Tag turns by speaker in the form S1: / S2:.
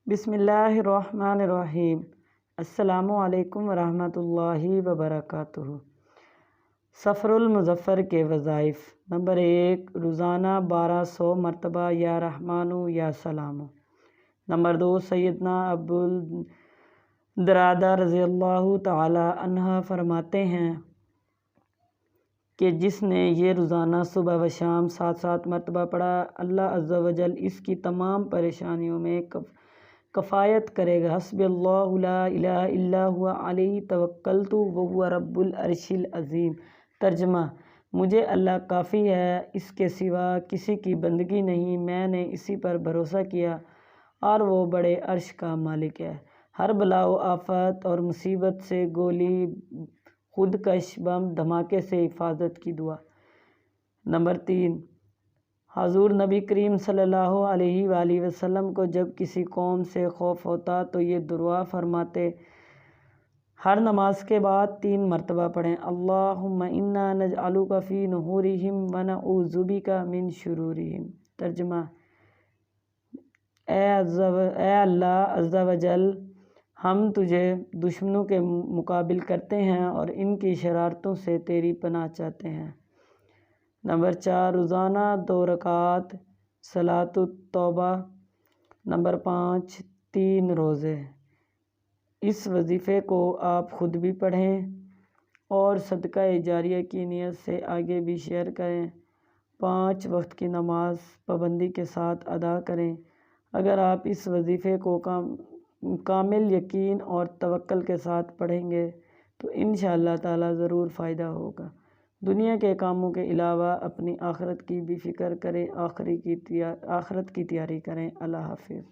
S1: بسم اللہ الرحمن الرحیم۔ السلام علیکم ورحمۃ اللہ وبرکاتہ۔ سفر المظفر کے وظائف۔ نمبر 1، روزانہ 1200 مرتبہ یا رحمٰن یا سلام۔ نمبر 2، سیدنا ابو الدرداء رضی اللہ تعالی عنہ فرماتے ہیں کہ جس نے یہ روزانہ صبح و شام 7 مرتبہ پڑھا، اللہ عز و جل اس کی تمام پریشانیوں میں کفایت کرے گا۔ حسبی اللہ لا الہ الا ہوا علیہ توکلت وہو رب العرش العظیم۔ ترجمہ: مجھے اللہ کافی ہے، اس کے سوا کسی کی بندگی نہیں، میں نے اسی پر بھروسہ کیا اور وہ بڑے عرش کا مالک ہے۔ ہر بلا و آفت اور مصیبت سے، گولی، خودکش بم دھماکے سے حفاظت کی دعا۔ نمبر 3، حضور نبی کریم صلی اللہ علیہ وآلہ وسلم کو جب کسی قوم سے خوف ہوتا تو یہ دعا فرماتے: ہر نماز کے بعد 3 مرتبہ پڑھیں، اللہم انا نجعلک فی نحورہم ونعوذ بک من شرورہم۔ ترجمہ: اے اللہ عز و جل، ہم تجھے دشمنوں کے مقابل کرتے ہیں اور ان کی شرارتوں سے تیری پناہ چاہتے ہیں۔ نمبر 4، روزانہ 2 رکعات صلاۃ التوبہ۔ نمبر 5، 3 روزے۔ اس وظیفے کو آپ خود بھی پڑھیں اور صدقہ جاریہ کی نیت سے آگے بھی شیئر کریں۔ 5 وقت کی نماز پابندی کے ساتھ ادا کریں۔ اگر آپ اس وظیفے کو کامل یقین اور توکل کے ساتھ پڑھیں گے تو انشاءاللہ تعالی ضرور فائدہ ہوگا۔ دنیا کے کاموں کے علاوہ اپنی آخرت کی بھی فکر کریں، آخرت کی تیاری کریں۔ اللہ حافظ۔